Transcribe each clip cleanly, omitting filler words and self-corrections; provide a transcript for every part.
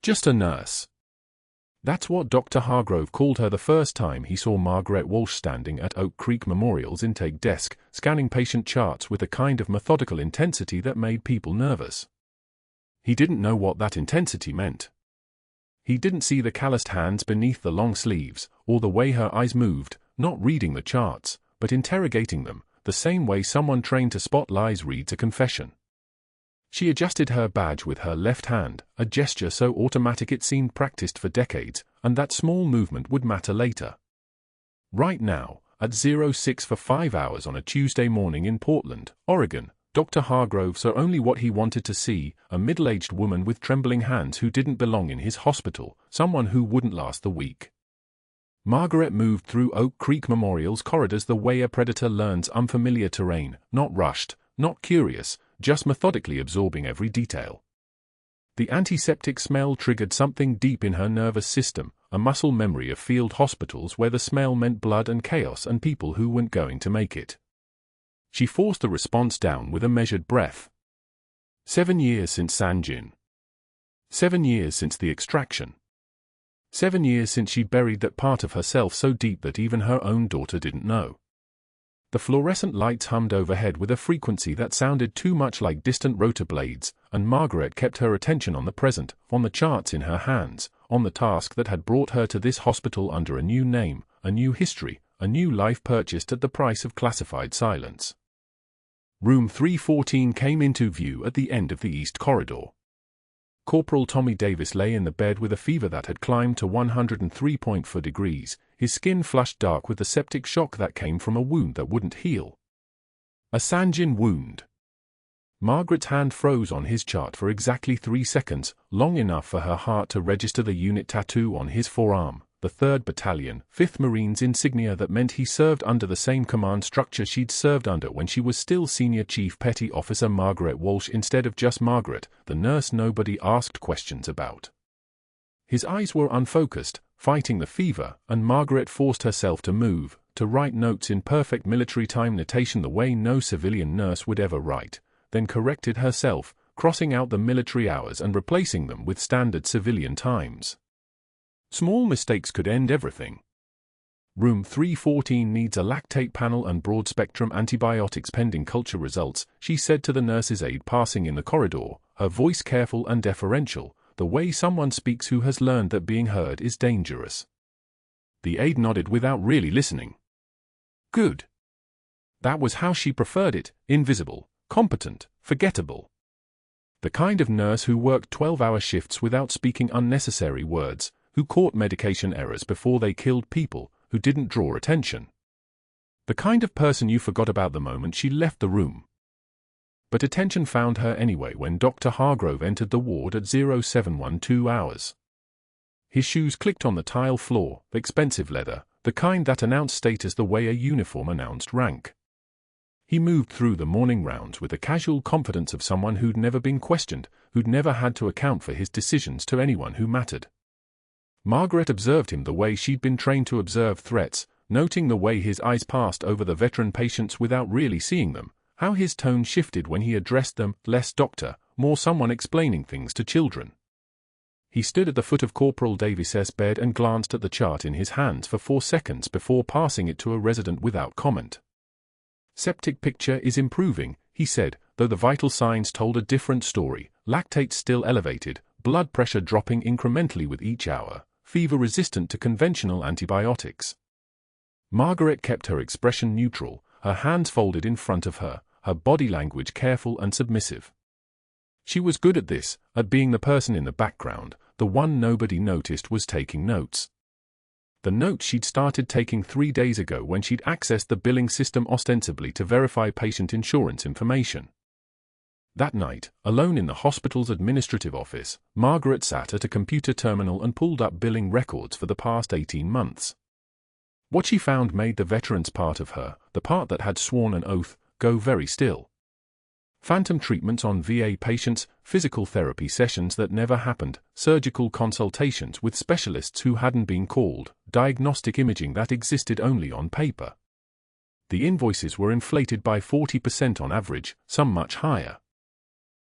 Just a nurse. That's what Dr. Hargrove called her the first time he saw Margaret Walsh standing at Oak Creek Memorial's intake desk, scanning patient charts with a kind of methodical intensity that made people nervous. He didn't know what that intensity meant. He didn't see the calloused hands beneath the long sleeves, or the way her eyes moved, not reading the charts, but interrogating them, the same way someone trained to spot lies reads a confession. She adjusted her badge with her left hand, a gesture so automatic it seemed practiced for decades, and that small movement would matter later. Right now, at 06 for 5 hours on a Tuesday morning in Portland, Oregon, Dr. Hargrove saw only what he wanted to see, a middle-aged woman with trembling hands who didn't belong in his hospital, someone who wouldn't last the week. Margaret moved through Oak Creek Memorial's corridors the way a predator learns unfamiliar terrain, not rushed, not curious, just methodically absorbing every detail. The antiseptic smell triggered something deep in her nervous system, a muscle memory of field hospitals where the smell meant blood and chaos and people who weren't going to make it. She forced the response down with a measured breath. 7 years since Sangin. 7 years since the extraction. 7 years since she'd buried that part of herself so deep that even her own daughter didn't know. The fluorescent lights hummed overhead with a frequency that sounded too much like distant rotor blades, and Margaret kept her attention on the present, on the charts in her hands, on the task that had brought her to this hospital under a new name, a new history, a new life purchased at the price of classified silence. Room 314 came into view at the end of the east corridor. Corporal Tommy Davis lay in the bed with a fever that had climbed to 103.4 degrees, his skin flushed dark with the septic shock that came from a wound that wouldn't heal. A Sangin wound. Margaret's hand froze on his chart for exactly 3 seconds, long enough for her heart to register the unit tattoo on his forearm, the 3rd Battalion, 5th Marines insignia that meant he served under the same command structure she'd served under when she was still Senior Chief Petty Officer Margaret Walsh instead of just Margaret, the nurse nobody asked questions about. His eyes were unfocused, fighting the fever, and Margaret forced herself to move, to write notes in perfect military time notation the way no civilian nurse would ever write, then corrected herself, crossing out the military hours and replacing them with standard civilian times. Small mistakes could end everything. Room 314 needs a lactate panel and broad-spectrum antibiotics pending culture results, she said to the nurse's aide passing in the corridor, her voice careful and deferential, the way someone speaks who has learned that being heard is dangerous. The aide nodded without really listening. Good. That was how she preferred it, invisible, competent, forgettable. The kind of nurse who worked 12-hour shifts without speaking unnecessary words, who caught medication errors before they killed people, who didn't draw attention. The kind of person you forgot about the moment she left the room. But attention found her anyway when Dr. Hargrove entered the ward at 0712 hours. His shoes clicked on the tile floor, expensive leather, the kind that announced status the way a uniform announced rank. He moved through the morning rounds with the casual confidence of someone who'd never been questioned, who'd never had to account for his decisions to anyone who mattered. Margaret observed him the way she'd been trained to observe threats, noting the way his eyes passed over the veteran patients without really seeing them, how his tone shifted when he addressed them, less doctor, more someone explaining things to children. He stood at the foot of Corporal Davis's bed and glanced at the chart in his hands for 4 seconds before passing it to a resident without comment. Septic picture is improving, he said, though the vital signs told a different story, lactate still elevated, blood pressure dropping incrementally with each hour, fever resistant to conventional antibiotics. Margaret kept her expression neutral, her hands folded in front of her, her body language careful and submissive. She was good at this, at being the person in the background, the one nobody noticed was taking notes. The notes she'd started taking 3 days ago when she'd accessed the billing system ostensibly to verify patient insurance information. That night, alone in the hospital's administrative office, Margaret sat at a computer terminal and pulled up billing records for the past 18 months. What she found made the veteran's part of her, the part that had sworn an oath, go very still. Phantom treatments on VA patients, physical therapy sessions that never happened, surgical consultations with specialists who hadn't been called, diagnostic imaging that existed only on paper. The invoices were inflated by 40% on average, some much higher.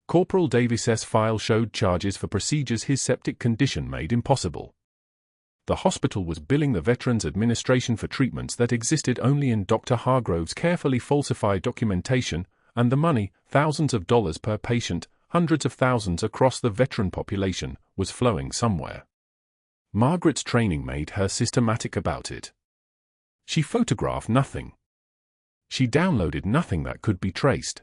Corporal Davis's file showed charges for procedures his septic condition made impossible. The hospital was billing the Veterans Administration for treatments that existed only in Dr. Hargrove's carefully falsified documentation, and the money, thousands of dollars per patient, hundreds of thousands across the veteran population, was flowing somewhere. Margaret's training made her systematic about it. She photographed nothing. She downloaded nothing that could be traced.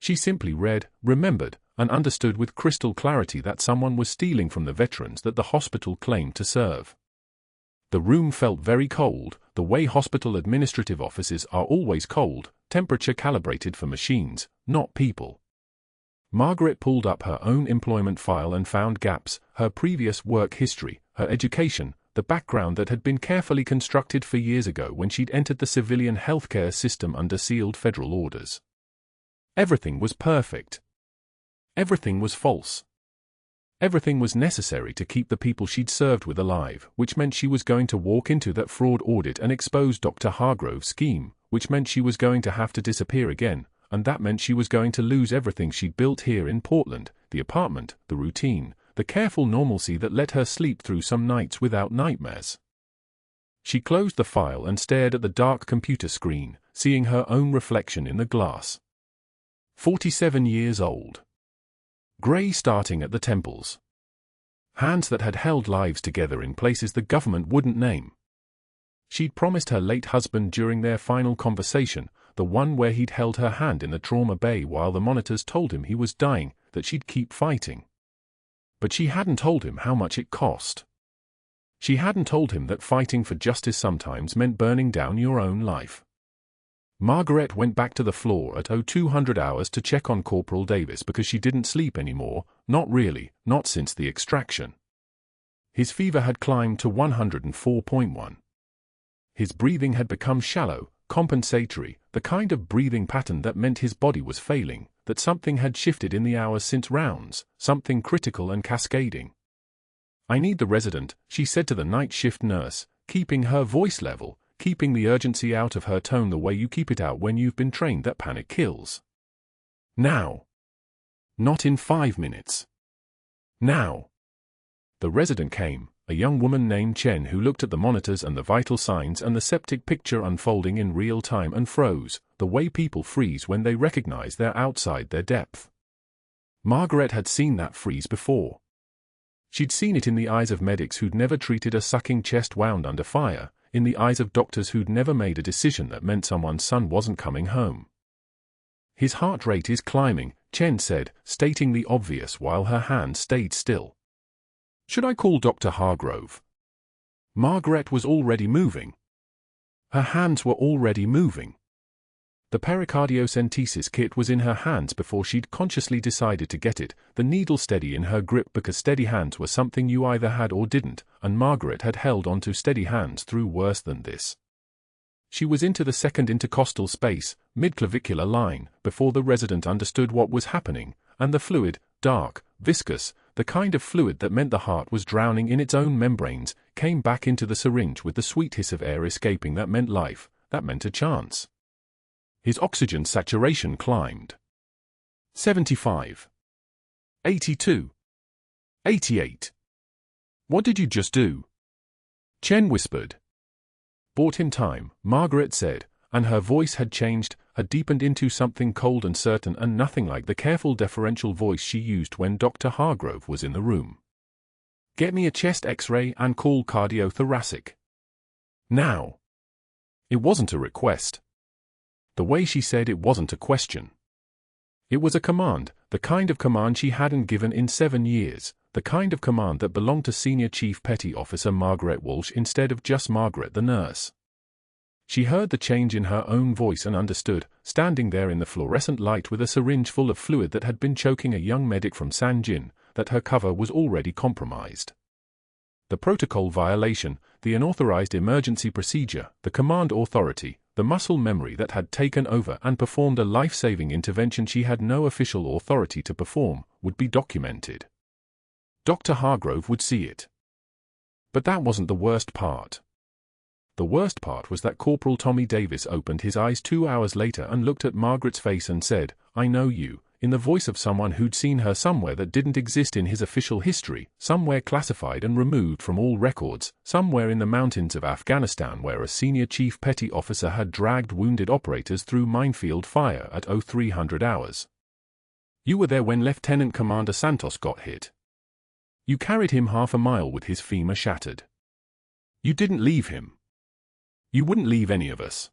She simply read, remembered, and understood with crystal clarity that someone was stealing from the veterans that the hospital claimed to serve. The room felt very cold, the way hospital administrative offices are always cold, temperature calibrated for machines, not people. Margaret pulled up her own employment file and found gaps, her previous work history, her education, the background that had been carefully constructed for years ago when she'd entered the civilian healthcare system under sealed federal orders. Everything was perfect. Everything was false. Everything was necessary to keep the people she'd served with alive, which meant she was going to walk into that fraud audit and expose Dr. Hargrove's scheme, which meant she was going to have to disappear again, and that meant she was going to lose everything she'd built here in Portland, the apartment, the routine, the careful normalcy that let her sleep through some nights without nightmares. She closed the file and stared at the dark computer screen, seeing her own reflection in the glass. 47 years old. Grey starting at the temples. Hands that had held lives together in places the government wouldn't name. She'd promised her late husband during their final conversation, the one where he'd held her hand in the trauma bay while the monitors told him he was dying, that she'd keep fighting. But she hadn't told him how much it cost. She hadn't told him that fighting for justice sometimes meant burning down your own life. Margaret went back to the floor at 0200 hours to check on Corporal Davis because she didn't sleep anymore, not really, not since the extraction. His fever had climbed to 104.1. His breathing had become shallow, compensatory, the kind of breathing pattern that meant his body was failing, that something had shifted in the hours since rounds, something critical and cascading. "I need the resident," she said to the night shift nurse, keeping her voice level, keeping the urgency out of her tone the way you keep it out when you've been trained that panic kills. "Now. Not in 5 minutes. Now." The resident came, a young woman named Chen who looked at the monitors and the vital signs and the septic picture unfolding in real time and froze, the way people freeze when they recognize they're outside their depth. Margaret had seen that freeze before. She'd seen it in the eyes of medics who'd never treated a sucking chest wound under fire, in the eyes of doctors who'd never made a decision that meant someone's son wasn't coming home. "His heart rate is climbing," Chen said, stating the obvious while her hand stayed still. "Should I call Dr. Hargrove?" Margaret was already moving. Her hands were already moving. The pericardiocentesis kit was in her hands before she'd consciously decided to get it, the needle steady in her grip because steady hands were something you either had or didn't, and Margaret had held onto steady hands through worse than this. She was into the second intercostal space, mid-clavicular line, before the resident understood what was happening, and the fluid, dark, viscous, the kind of fluid that meant the heart was drowning in its own membranes, came back into the syringe with the sweet hiss of air escaping that meant life, that meant a chance. His oxygen saturation climbed. 75. 82. 88. "What did you just do?" Chen whispered. "Bought him time," Margaret said, and her voice had changed, had deepened into something cold and certain and nothing like the careful deferential voice she used when Dr. Hargrove was in the room. "Get me a chest X-ray and call cardiothoracic. Now." It wasn't a request. The way she said it wasn't a question. It was a command, the kind of command she hadn't given in 7 years, the kind of command that belonged to Senior Chief Petty Officer Margaret Walsh instead of just Margaret the nurse. She heard the change in her own voice and understood, standing there in the fluorescent light with a syringe full of fluid that had been choking a young medic from Sangin, that her cover was already compromised. The protocol violation, the unauthorized emergency procedure, the command authority, the muscle memory that had taken over and performed a life-saving intervention she had no official authority to perform, would be documented. Dr. Hargrove would see it. But that wasn't the worst part. The worst part was that Corporal Tommy Davis opened his eyes 2 hours later and looked at Margaret's face and said, "I know you, in the voice of someone who'd seen her somewhere that didn't exist in his official history, somewhere classified and removed from all records, somewhere in the mountains of Afghanistan where a senior chief petty officer had dragged wounded operators through minefield fire at 0300 hours. You were there when Lieutenant Commander Santos got hit. You carried him half a mile with his femur shattered. You didn't leave him. You wouldn't leave any of us.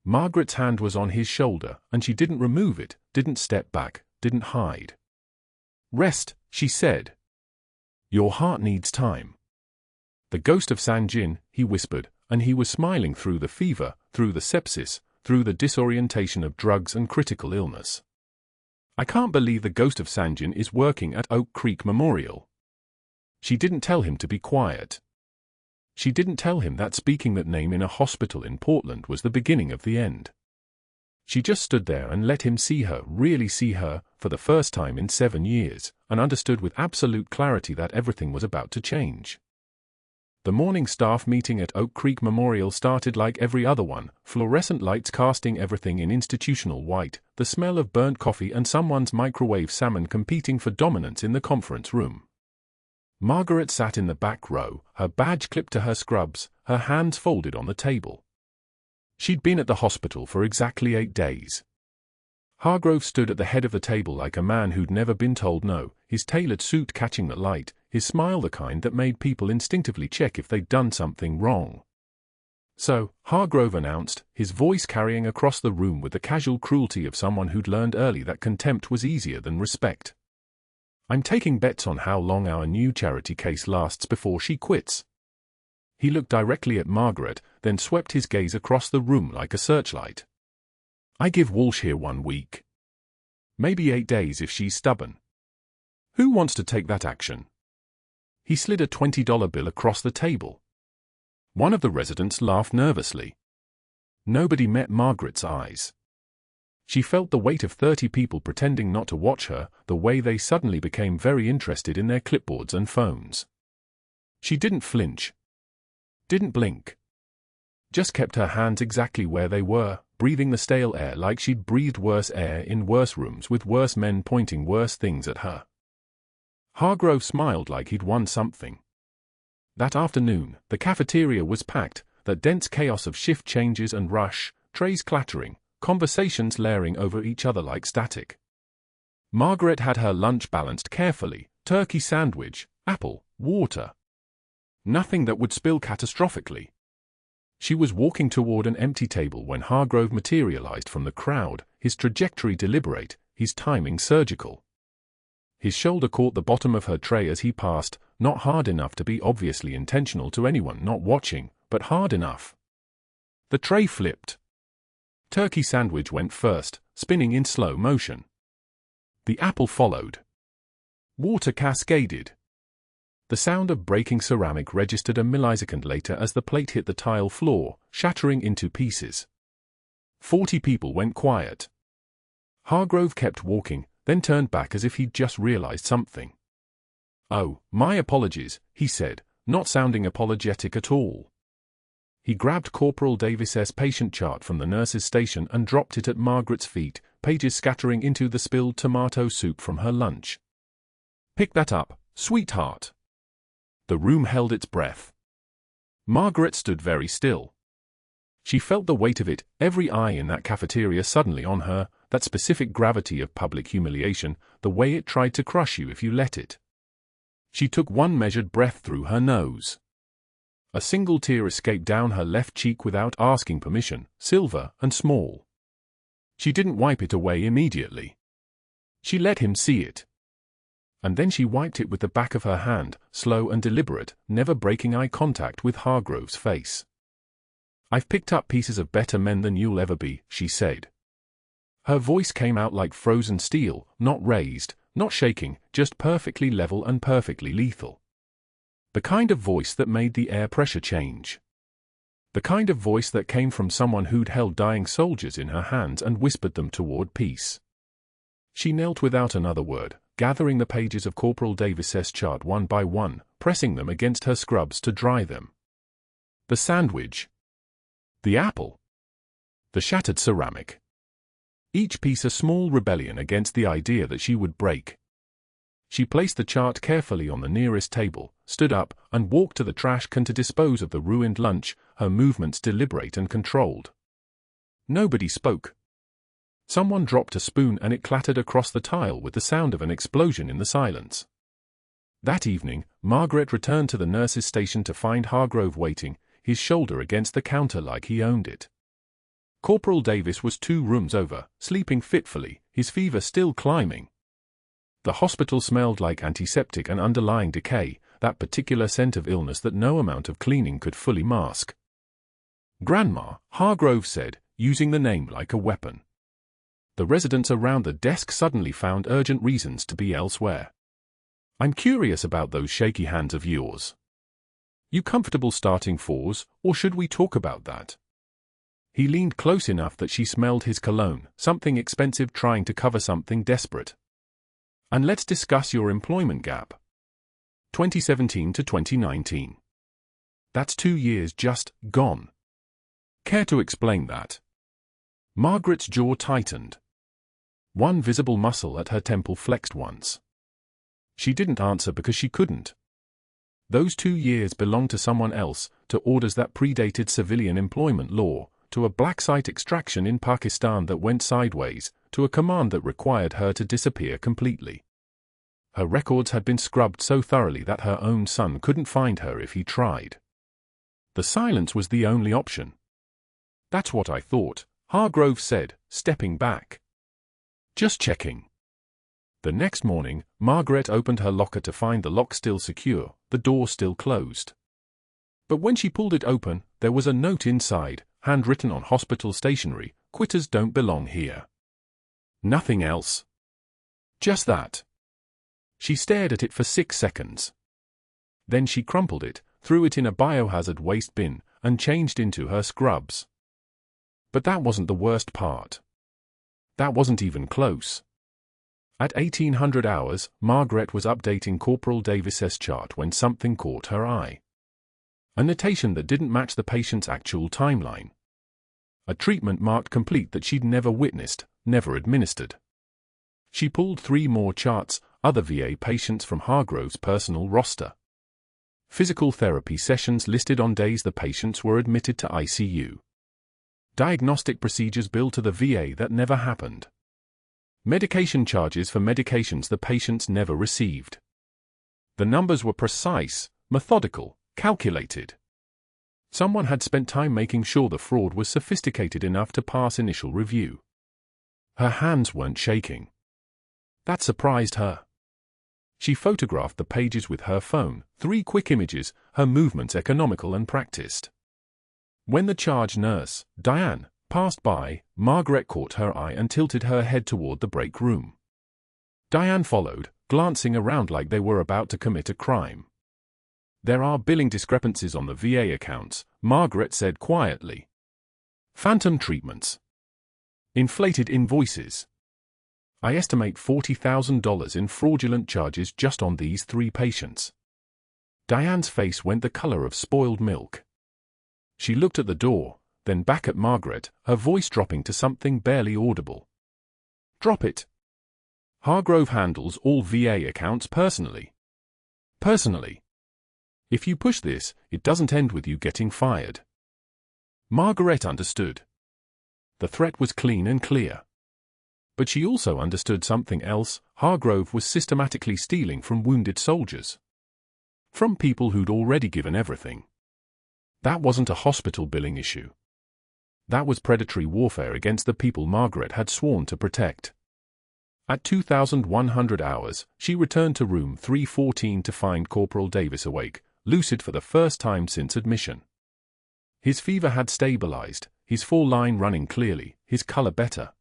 Margaret's hand was on his shoulder, and she didn't remove it, didn't step back, didn't hide. Rest, she said. Your heart needs time. The ghost of Sangin, he whispered, and he was smiling through the fever, through the sepsis, through the disorientation of drugs and critical illness. I can't believe the ghost of Sangin is working at Oak Creek Memorial. She didn't tell him to be quiet. She didn't tell him that speaking that name in a hospital in Portland was the beginning of the end. She just stood there and let him see her, really see her, for the first time in 7 years, and understood with absolute clarity that everything was about to change. The morning staff meeting at Oak Creek Memorial started like every other one, fluorescent lights casting everything in institutional white, the smell of burnt coffee and someone's microwave salmon competing for dominance in the conference room. Margaret sat in the back row, her badge clipped to her scrubs, her hands folded on the table. She'd been at the hospital for exactly 8 days. Hargrove stood at the head of the table like a man who'd never been told no, his tailored suit catching the light, his smile the kind that made people instinctively check if they'd done something wrong. So, Hargrove announced, his voice carrying across the room with the casual cruelty of someone who'd learned early that contempt was easier than respect. I'm taking bets on how long our new charity case lasts before she quits. He looked directly at Margaret, then swept his gaze across the room like a searchlight. I give Walsh here 1 week. Maybe 8 days if she's stubborn. Who wants to take that action? He slid a $20 bill across the table. One of the residents laughed nervously. Nobody met Margaret's eyes. She felt the weight of 30 people pretending not to watch her, the way they suddenly became very interested in their clipboards and phones. She didn't flinch. Didn't blink. Just kept her hands exactly where they were, breathing the stale air like she'd breathed worse air in worse rooms with worse men pointing worse things at her. Hargrove smiled like he'd won something. That afternoon, the cafeteria was packed, that dense chaos of shift changes and rush, trays clattering, conversations layering over each other like static. Margaret had her lunch balanced carefully, turkey sandwich, apple, water. Nothing that would spill catastrophically. She was walking toward an empty table when Hargrove materialized from the crowd, his trajectory deliberate, his timing surgical. His shoulder caught the bottom of her tray as he passed, not hard enough to be obviously intentional to anyone not watching, but hard enough. The tray flipped. Turkey sandwich went first, spinning in slow motion. The apple followed. Water cascaded. The sound of breaking ceramic registered a millisecond later as the plate hit the tile floor, shattering into pieces. 40 people went quiet. Hargrove kept walking, then turned back as if he'd just realized something. Oh, my apologies, he said, not sounding apologetic at all. He grabbed Corporal Davis's patient chart from the nurse's station and dropped it at Margaret's feet, pages scattering into the spilled tomato soup from her lunch. Pick that up, sweetheart. The room held its breath. Margaret stood very still. She felt the weight of it, every eye in that cafeteria suddenly on her, that specific gravity of public humiliation, the way it tried to crush you if you let it. She took one measured breath through her nose. A single tear escaped down her left cheek without asking permission, silver and small. She didn't wipe it away immediately. She let him see it. And then she wiped it with the back of her hand, slow and deliberate, never breaking eye contact with Hargrove's face. I've picked up pieces of better men than you'll ever be, she said. Her voice came out like frozen steel, not raised, not shaking, just perfectly level and perfectly lethal. The kind of voice that made the air pressure change. The kind of voice that came from someone who'd held dying soldiers in her hands and whispered them toward peace. She knelt without another word, gathering the pages of Corporal Davis's chart one by one, pressing them against her scrubs to dry them. The sandwich. The apple. The shattered ceramic. each piece a small rebellion against the idea that she would break. She placed the chart carefully on the nearest table, stood up, and walked to the trash can to dispose of the ruined lunch, her movements deliberate and controlled. Nobody spoke. Someone dropped a spoon and it clattered across the tile with the sound of an explosion in the silence. That evening, Margaret returned to the nurse's station to find Hargrove waiting, his shoulder against the counter like he owned it. Corporal Davis was 2 rooms over, sleeping fitfully, his fever still climbing. The hospital smelled like antiseptic and underlying decay, that particular scent of illness that no amount of cleaning could fully mask. "Grandma," Hargrove said, using the name like a weapon. The residents around the desk suddenly found urgent reasons to be elsewhere. "I'm curious about those shaky hands of yours. You comfortable starting 4s, or should we talk about that?" He leaned close enough that she smelled his cologne, something expensive trying to cover something desperate. "And let's discuss your employment gap. 2017 to 2019. That's 2 years just gone. Care to explain that?" Margaret's jaw tightened. One visible muscle at her temple flexed once. She didn't answer because she couldn't. Those 2 years belonged to someone else, to orders that predated civilian employment law, to a black site extraction in Pakistan that went sideways, to a command that required her to disappear completely. Her records had been scrubbed so thoroughly that her own son couldn't find her if he tried. The silence was the only option. "That's what I thought," Hargrove said, stepping back. "Just checking." The next morning, Margaret opened her locker to find the lock still secure, the door still closed. But when she pulled it open, there was a note inside, handwritten on hospital stationery, "Quitters don't belong here." Nothing else. Just that. She stared at it for 6 seconds. Then she crumpled it, threw it in a biohazard waste bin, and changed into her scrubs. But that wasn't the worst part. That wasn't even close. At 1800 hours, Margaret was updating Corporal Davis's chart when something caught her eye. A notation that didn't match the patient's actual timeline. A treatment marked complete that she'd never witnessed, never administered. She pulled 3 more charts, other VA patients from Hargrove's personal roster. Physical therapy sessions listed on days the patients were admitted to ICU. Diagnostic procedures billed to the VA that never happened. Medication charges for medications the patients never received. The numbers were precise, methodical, calculated. Someone had spent time making sure the fraud was sophisticated enough to pass initial review. Her hands weren't shaking. That surprised her. She photographed the pages with her phone, 3 quick images, her movements economical and practiced. When the charge nurse, Diane, passed by, Margaret caught her eye and tilted her head toward the break room. Diane followed, glancing around like they were about to commit a crime. "There are billing discrepancies on the VA accounts," Margaret said quietly. "Phantom treatments. Inflated invoices. I estimate $40,000 in fraudulent charges just on these 3 patients." Diane's face went the color of spoiled milk. She looked at the door, then back at Margaret, her voice dropping to something barely audible. "Drop it. Hargrove handles all VA accounts personally. Personally. If you push this, it doesn't end with you getting fired." Margaret understood. The threat was clean and clear. But she also understood something else. Hargrove was systematically stealing from wounded soldiers. From people who'd already given everything. That wasn't a hospital billing issue. That was predatory warfare against the people Margaret had sworn to protect. At 2100 hours, she returned to room 314 to find Corporal Davis awake, lucid for the first time since admission. His fever had stabilized, his full line running clearly, his color better.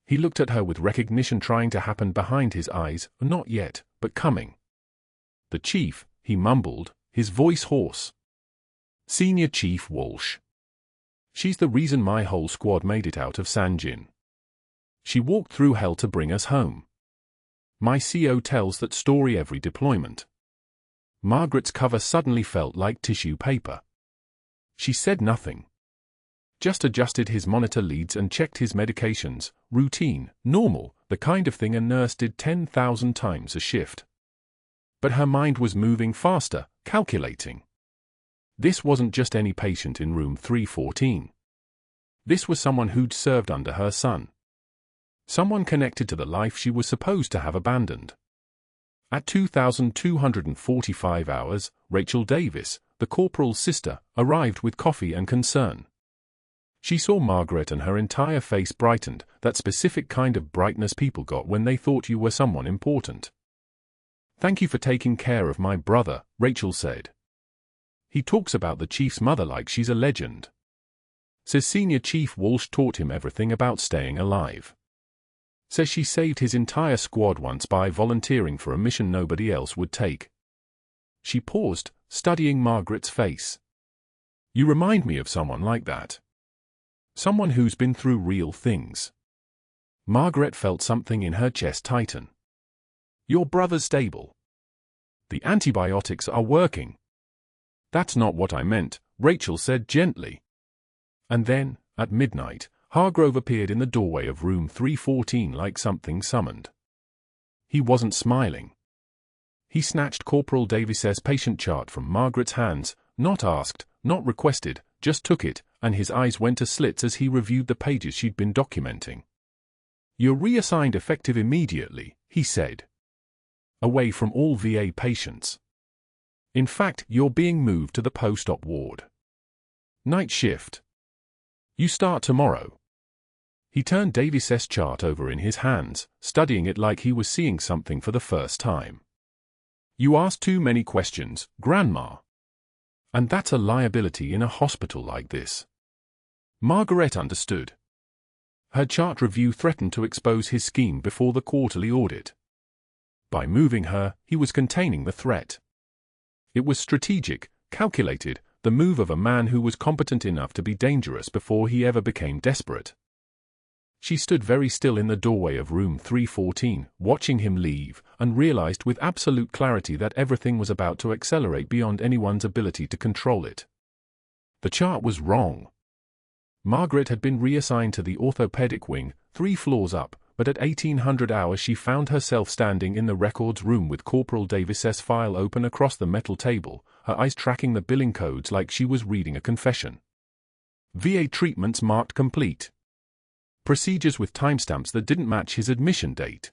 He looked at her with recognition trying to happen behind his eyes, not yet, but coming. "The chief," he mumbled, his voice hoarse. "Senior Chief Walsh. She's the reason my whole squad made it out of Sangin. She walked through hell to bring us home. My CO tells that story every deployment." Margaret's cover suddenly felt like tissue paper. She said nothing. Just adjusted his monitor leads and checked his medications, routine, normal, the kind of thing a nurse did 10,000 times a shift. But her mind was moving faster, calculating. This wasn't just any patient in room 314. This was someone who'd served under her son. Someone connected to the life she was supposed to have abandoned. At 2,245 hours, Rachel Davis, the corporal's sister, arrived with coffee and concern. She saw Margaret and her entire face brightened, that specific kind of brightness people got when they thought you were someone important. "Thank you for taking care of my brother," Rachel said. "He talks about the chief's mother like she's a legend. Says Senior Chief Walsh taught him everything about staying alive. Says she saved his entire squad once by volunteering for a mission nobody else would take." She paused, studying Margaret's face. "You remind me of someone like that. Someone who's been through real things." Margaret felt something in her chest tighten. "Your brother's stable. The antibiotics are working." "That's not what I meant," Rachel said gently. And then, at midnight, Hargrove appeared in the doorway of room 314 like something summoned. He wasn't smiling. He snatched Corporal Davis's patient chart from Margaret's hands, not asked, not requested, just took it, and his eyes went to slits as he reviewed the pages she'd been documenting. "You're reassigned effective immediately," he said. "Away from all VA patients. In fact, you're being moved to the post-op ward. Night shift. You start tomorrow." He turned Davis's chart over in his hands, studying it like he was seeing something for the first time. "You ask too many questions, Grandma. And that's a liability in a hospital like this." Margaret understood. Her chart review threatened to expose his scheme before the quarterly audit. By moving her, he was containing the threat. It was strategic, calculated, the move of a man who was competent enough to be dangerous before he ever became desperate. She stood very still in the doorway of room 314, watching him leave, and realized with absolute clarity that everything was about to accelerate beyond anyone's ability to control it. The chart was wrong. Margaret had been reassigned to the orthopedic wing, 3 floors up, but at 1800 hours she found herself standing in the records room with Corporal Davis's file open across the metal table, her eyes tracking the billing codes like she was reading a confession. VA treatments marked complete. Procedures with timestamps that didn't match his admission date.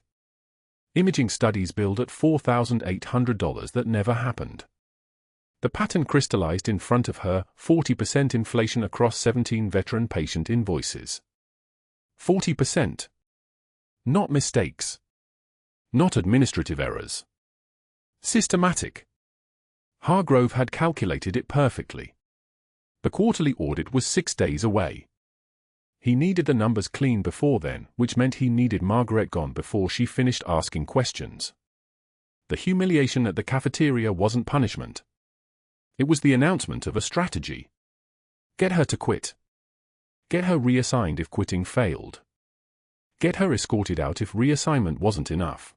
Imaging studies billed at $4,800 that never happened. The pattern crystallized in front of her, 40% inflation across 17 veteran patient invoices. 40%. Not mistakes. Not administrative errors. Systematic. Hargrove had calculated it perfectly. The quarterly audit was 6 days away. He needed the numbers clean before then, which meant he needed Margaret gone before she finished asking questions. The humiliation at the cafeteria wasn't punishment. It was the announcement of a strategy. Get her to quit. Get her reassigned if quitting failed. Get her escorted out if reassignment wasn't enough.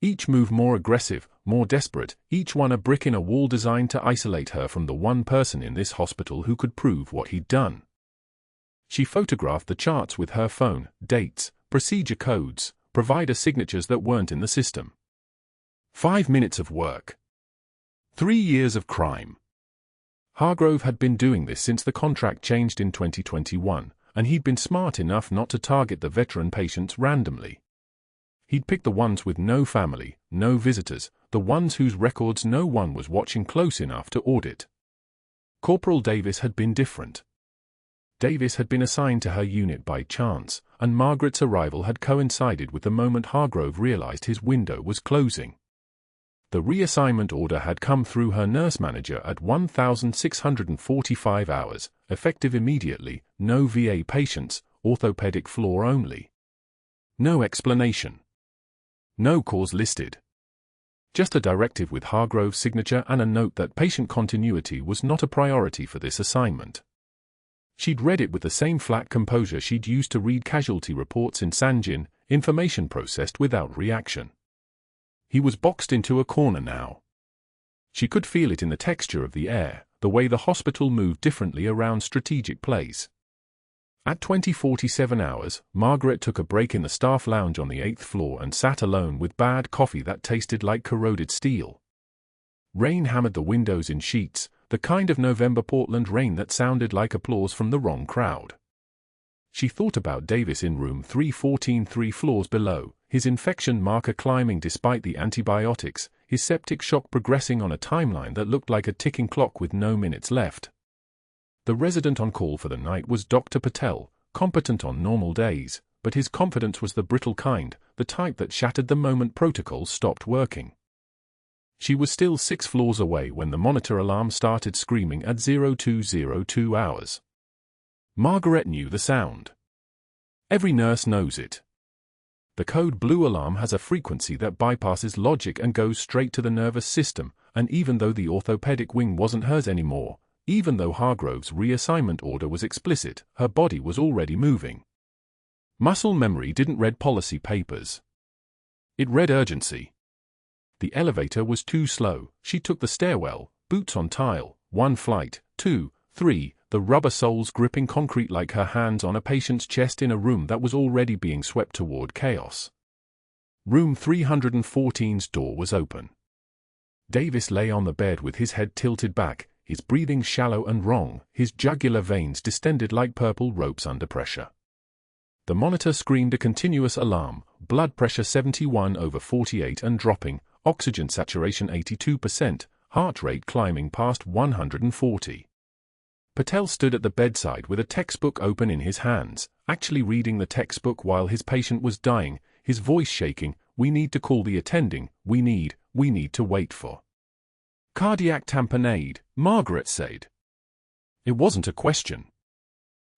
Each move more aggressive, more desperate, each one a brick in a wall designed to isolate her from the one person in this hospital who could prove what he'd done. She photographed the charts with her phone, dates, procedure codes, provider signatures that weren't in the system. 5 minutes of work. 3 years of crime. Hargrove had been doing this since the contract changed in 2021, and he'd been smart enough not to target the veteran patients randomly. He'd picked the ones with no family, no visitors, the ones whose records no one was watching close enough to audit. Corporal Davis had been different. Davis had been assigned to her unit by chance, and Margaret's arrival had coincided with the moment Hargrove realized his window was closing. The reassignment order had come through her nurse manager at 1,645 hours, effective immediately, no VA patients, orthopedic floor only. No explanation. No cause listed. Just a directive with Hargrove's signature and a note that patient continuity was not a priority for this assignment. She'd read it with the same flat composure she'd used to read casualty reports in Sangin, information processed without reaction. He was boxed into a corner now. She could feel it in the texture of the air, the way the hospital moved differently around strategic plays. At 20:47 hours, Margaret took a break in the staff lounge on the 8th floor and sat alone with bad coffee that tasted like corroded steel. Rain hammered the windows in sheets, the kind of November Portland rain that sounded like applause from the wrong crowd. She thought about Davis in room 314 3 floors below, his infection marker climbing despite the antibiotics, his septic shock progressing on a timeline that looked like a ticking clock with no minutes left. The resident on call for the night was Dr. Patel, competent on normal days, but his confidence was the brittle kind, the type that shattered the moment protocols stopped working. She was still 6 floors away when the monitor alarm started screaming at 0202 hours. Margaret knew the sound. Every nurse knows it. The code blue alarm has a frequency that bypasses logic and goes straight to the nervous system, and even though the orthopedic wing wasn't hers anymore, even though Hargrove's reassignment order was explicit, her body was already moving. Muscle memory didn't read policy papers. It read urgency. The elevator was too slow. She took the stairwell, boots on tile, 1 flight, 2, 3, the rubber soles gripping concrete like her hands on a patient's chest in a room that was already being swept toward chaos. Room 314's door was open. Davis lay on the bed with his head tilted back, his breathing shallow and wrong, his jugular veins distended like purple ropes under pressure. The monitor screamed a continuous alarm, blood pressure 71/48 and dropping, oxygen saturation 82%, heart rate climbing past 140. Patel stood at the bedside with a textbook open in his hands, actually reading the textbook while his patient was dying, his voice shaking. "We need to call the attending, we need to wait for cardiac tamponade," Margaret said. It wasn't a question.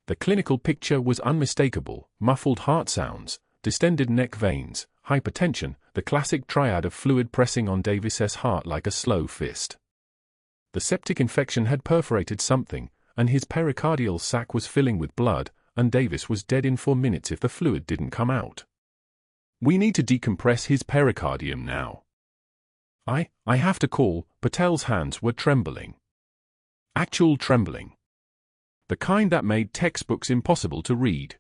The clinical picture was unmistakable: muffled heart sounds, distended neck veins, hypertension, the classic triad of fluid pressing on Davis's heart like a slow fist. The septic infection had perforated something, and his pericardial sac was filling with blood, and Davis was dead in 4 minutes if the fluid didn't come out. "We need to decompress his pericardium now." I have to call." Patel's hands were trembling. Actual trembling. The kind that made textbooks impossible to read.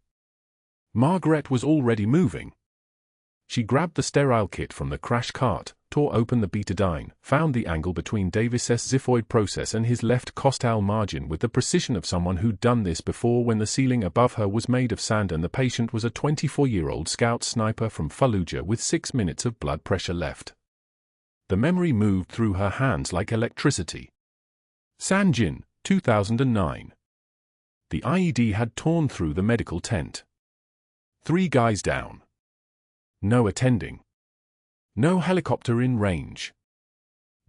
Margaret was already moving. She grabbed the sterile kit from the crash cart, tore open the betadine, found the angle between Davis's xiphoid process and his left costal margin with the precision of someone who'd done this before when the ceiling above her was made of sand and the patient was a 24-year-old scout sniper from Fallujah with 6 minutes of blood pressure left. The memory moved through her hands like electricity. Sangin, 2009. The IED had torn through the medical tent. 3 guys down. No attending. No helicopter in range.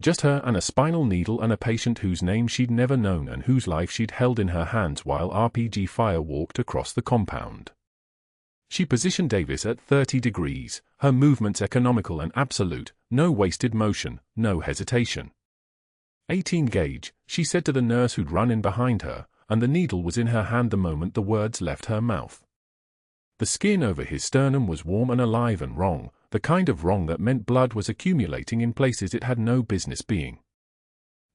Just her and a spinal needle and a patient whose name she'd never known and whose life she'd held in her hands while RPG fire walked across the compound. She positioned Davis at 30 degrees, her movements economical and absolute, no wasted motion, no hesitation. 18 gauge, she said to the nurse who'd run in behind her, and the needle was in her hand the moment the words left her mouth. The skin over his sternum was warm and alive and wrong, the kind of wrong that meant blood was accumulating in places it had no business being.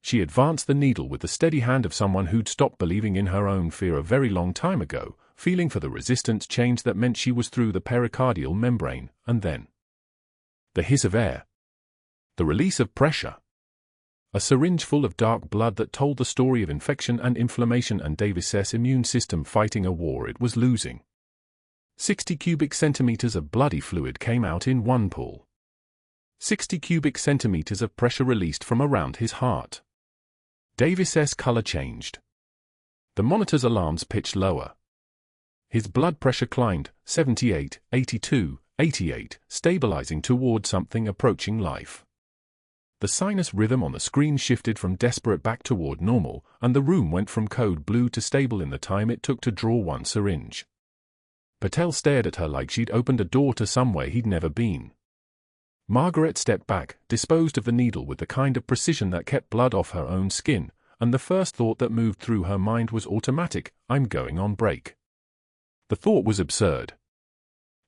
She advanced the needle with the steady hand of someone who'd stopped believing in her own fear a very long time ago, feeling for the resistance change that meant she was through the pericardial membrane, and then the hiss of air. The release of pressure. A syringe full of dark blood that told the story of infection and inflammation and Davis's immune system fighting a war it was losing. 60 cubic centimeters of bloody fluid came out in one pull. 60 cubic centimeters of pressure released from around his heart. Davis's color changed. The monitor's alarms pitched lower. His blood pressure climbed, 78, 82, 88, stabilizing toward something approaching life. The sinus rhythm on the screen shifted from desperate back toward normal, and the room went from code blue to stable in the time it took to draw one syringe. Patel stared at her like she'd opened a door to somewhere he'd never been. Margaret stepped back, disposed of the needle with the kind of precision that kept blood off her own skin, and the first thought that moved through her mind was automatic: I'm going on break. The thought was absurd.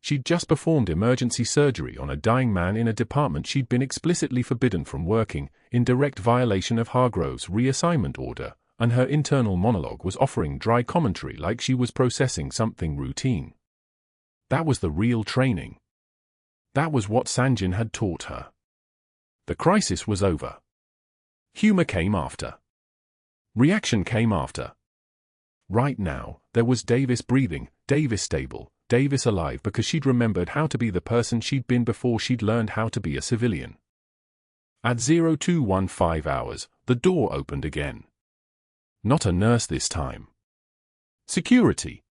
She'd just performed emergency surgery on a dying man in a department she'd been explicitly forbidden from working, in direct violation of Hargrove's reassignment order, and her internal monologue was offering dry commentary like she was processing something routine. That was the real training. That was what Sangin had taught her. The crisis was over. Humor came after. Reaction came after. Right now, there was Davis breathing, Davis stable, Davis alive because she'd remembered how to be the person she'd been before she'd learned how to be a civilian. At 0215 hours, the door opened again. Not a nurse this time. Security.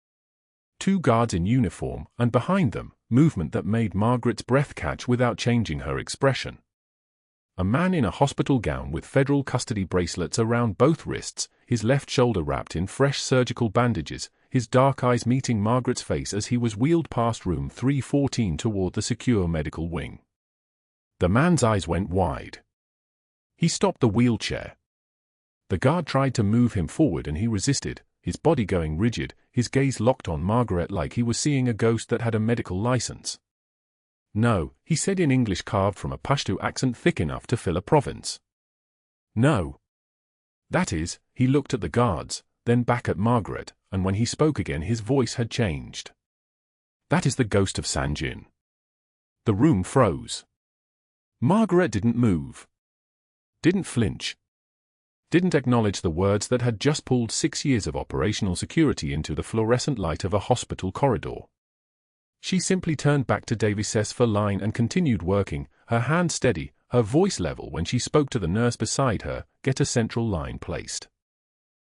2 guards in uniform, and behind them, movement that made Margaret's breath catch without changing her expression. A man in a hospital gown with federal custody bracelets around both wrists, his left shoulder wrapped in fresh surgical bandages, his dark eyes meeting Margaret's face as he was wheeled past room 314 toward the secure medical wing. The man's eyes went wide. He stopped the wheelchair. The guard tried to move him forward and he resisted, his body going rigid, his gaze locked on Margaret like he was seeing a ghost that had a medical license. "No," he said in English carved from a Pashto accent thick enough to fill a province. "No." That is, he looked at the guards, then back at Margaret, and when he spoke again his voice had changed. "That is the ghost of Sangin." The room froze. Margaret didn't move. Didn't flinch. Didn't acknowledge the words that had just pulled 6 years of operational security into the fluorescent light of a hospital corridor. She simply turned back to Davis's for line and continued working, her hand steady, her voice level when she spoke to the nurse beside her, "Get a central line placed.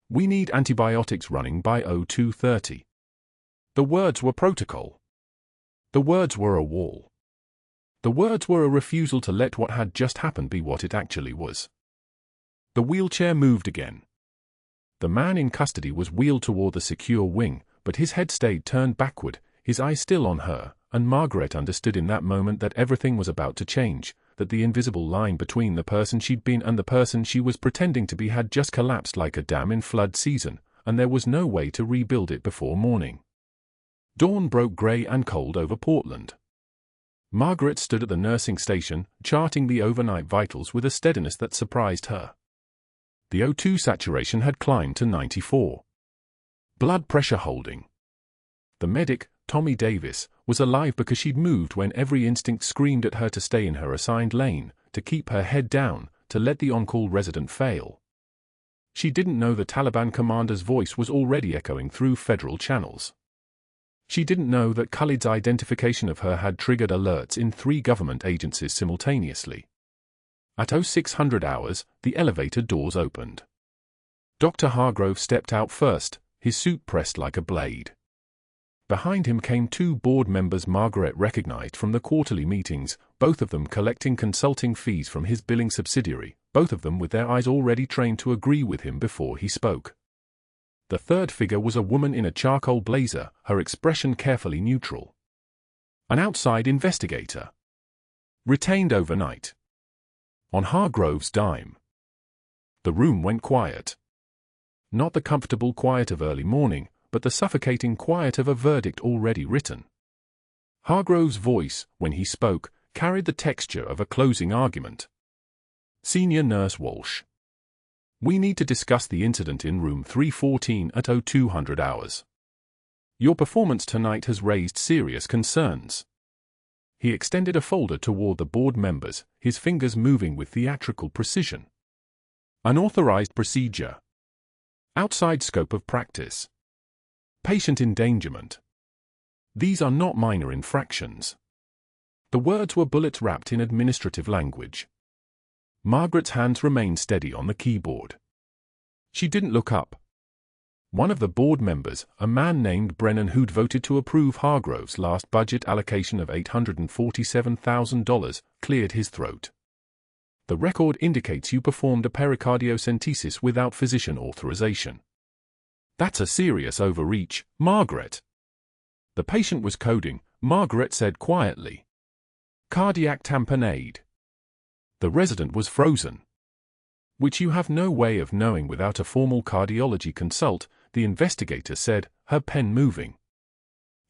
We need antibiotics running by 0230. The words were protocol. The words were a wall. The words were a refusal to let what had just happened be what it actually was. The wheelchair moved again. The man in custody was wheeled toward the secure wing, but his head stayed turned backward, his eyes still on her, and Margaret understood in that moment that everything was about to change, that the invisible line between the person she'd been and the person she was pretending to be had just collapsed like a dam in flood season, and there was no way to rebuild it before morning. Dawn broke grey and cold over Portland. Margaret stood at the nursing station, charting the overnight vitals with a steadiness that surprised her. The O2 saturation had climbed to 94. Blood pressure holding. The medic, Tommy Davis, was alive because she'd moved when every instinct screamed at her to stay in her assigned lane, to keep her head down, to let the on-call resident fail. She didn't know the Taliban commander's voice was already echoing through federal channels. She didn't know that Khalid's identification of her had triggered alerts in 3 government agencies simultaneously. At 0600 hours, the elevator doors opened. Dr. Hargrove stepped out first, his suit pressed like a blade. Behind him came 2 board members Margaret recognized from the quarterly meetings, both of them collecting consulting fees from his billing subsidiary, both of them with their eyes already trained to agree with him before he spoke. The third figure was a woman in a charcoal blazer, her expression carefully neutral. An outside investigator. Retained overnight. On Hargrove's dime. The room went quiet. Not the comfortable quiet of early morning, but the suffocating quiet of a verdict already written. Hargrove's voice, when he spoke, carried the texture of a closing argument. Senior Nurse Walsh. We need to discuss the incident in room 314 at 0200 hours. Your performance tonight has raised serious concerns. He extended a folder toward the board members, his fingers moving with theatrical precision. Unauthorized procedure. Outside scope of practice. Patient endangerment. These are not minor infractions. The words were bullets wrapped in administrative language. Margaret's hands remained steady on the keyboard. She didn't look up. One of the board members, a man named Brennan who'd voted to approve Hargrove's last budget allocation of $847,000, cleared his throat. The record indicates you performed a pericardiocentesis without physician authorization. That's a serious overreach, Margaret. The patient was coding, Margaret said quietly. Cardiac tamponade. The resident was frozen. Which you have no way of knowing without a formal cardiology consult, the investigator said, her pen moving.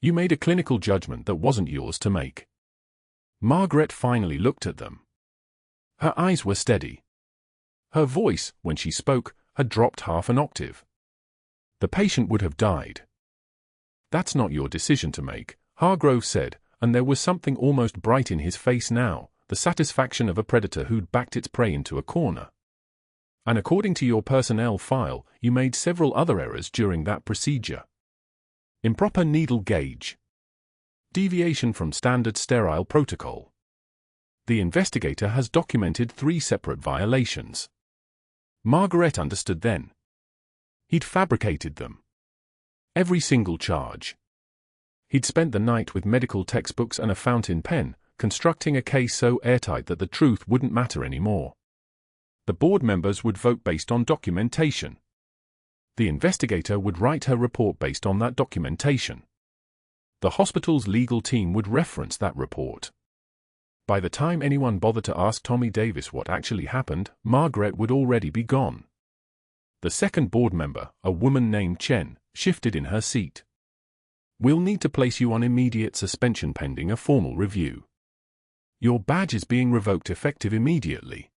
You made a clinical judgment that wasn't yours to make. Margaret finally looked at them. Her eyes were steady. Her voice, when she spoke, had dropped half an octave. The patient would have died. "That's not your decision to make," Hargrove said, and there was something almost bright in his face now, the satisfaction of a predator who'd backed its prey into a corner. "And according to your personnel file, you made several other errors during that procedure. Improper needle gauge. Deviation from standard sterile protocol. The investigator has documented 3 separate violations." Margaret understood then. He'd fabricated them. Every single charge. He'd spent the night with medical textbooks and a fountain pen, constructing a case so airtight that the truth wouldn't matter anymore. The board members would vote based on documentation. The investigator would write her report based on that documentation. The hospital's legal team would reference that report. By the time anyone bothered to ask Tommy Davis what actually happened, Margaret would already be gone. The second board member, a woman named Chen, shifted in her seat. "We'll need to place you on immediate suspension pending a formal review. Your badge is being revoked effective immediately.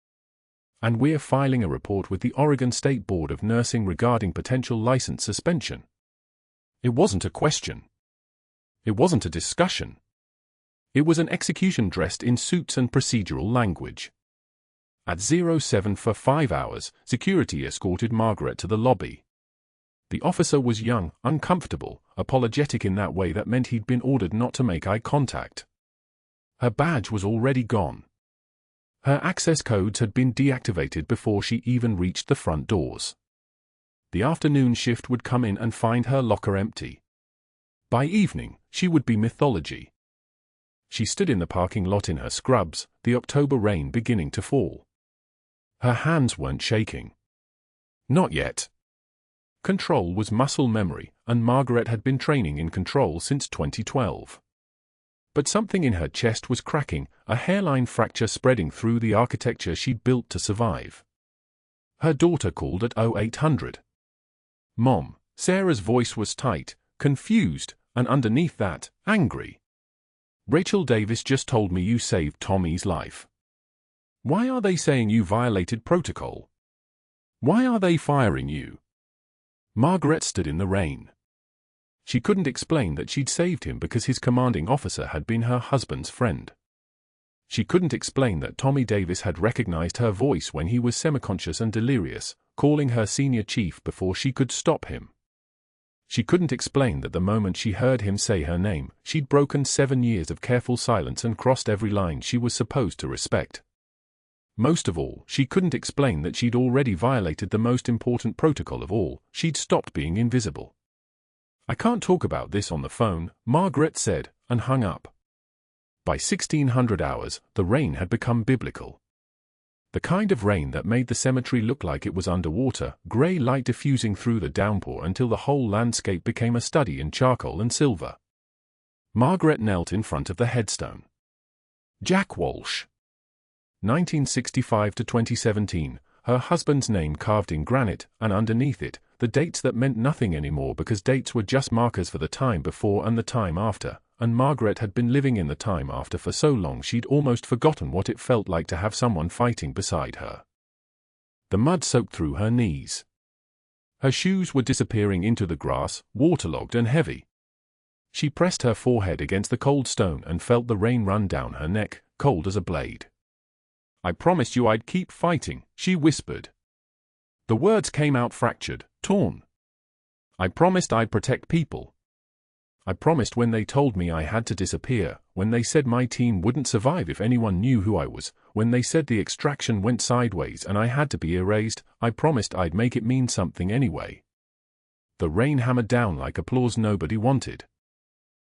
And we're filing a report with the Oregon State Board of Nursing regarding potential license suspension." It wasn't a question. It wasn't a discussion. It was an execution dressed in suits and procedural language. At 07 for 5 hours, security escorted Margaret to the lobby. The officer was young, uncomfortable, apologetic in that way that meant he'd been ordered not to make eye contact. Her badge was already gone. Her access codes had been deactivated before she even reached the front doors. The afternoon shift would come in and find her locker empty. By evening, she would be mythology. She stood in the parking lot in her scrubs, the October rain beginning to fall. Her hands weren't shaking. Not yet. Control was muscle memory, and Margaret had been training in control since 2012. But something in her chest was cracking, a hairline fracture spreading through the architecture she'd built to survive. Her daughter called at 0800. "Mom." Sarah's voice was tight, confused, and underneath that, angry. "Rachel Davis just told me you saved Tommy's life. Why are they saying you violated protocol? Why are they firing you?" Margaret stood in the rain. She couldn't explain that she'd saved him because his commanding officer had been her husband's friend. She couldn't explain that Tommy Davis had recognized her voice when he was semiconscious and delirious, calling her senior chief before she could stop him. She couldn't explain that the moment she heard him say her name, she'd broken 7 years of careful silence and crossed every line she was supposed to respect. Most of all, she couldn't explain that she'd already violated the most important protocol of all, she'd stopped being invisible. "I can't talk about this on the phone," Margaret said, and hung up. By 1600 hours, the rain had become biblical. The kind of rain that made the cemetery look like it was underwater, grey light diffusing through the downpour until the whole landscape became a study in charcoal and silver. Margaret knelt in front of the headstone. Jack Walsh. 1965 to 2017, her husband's name carved in granite, and underneath it, the dates that meant nothing anymore because dates were just markers for the time before and the time after, and Margaret had been living in the time after for so long she'd almost forgotten what it felt like to have someone fighting beside her. The mud soaked through her knees. Her shoes were disappearing into the grass, waterlogged and heavy. She pressed her forehead against the cold stone and felt the rain run down her neck, cold as a blade. "I promised you I'd keep fighting," she whispered. The words came out fractured, torn. "I promised I'd protect people. I promised when they told me I had to disappear, when they said my team wouldn't survive if anyone knew who I was, when they said the extraction went sideways and I had to be erased, I promised I'd make it mean something anyway." The rain hammered down like applause nobody wanted.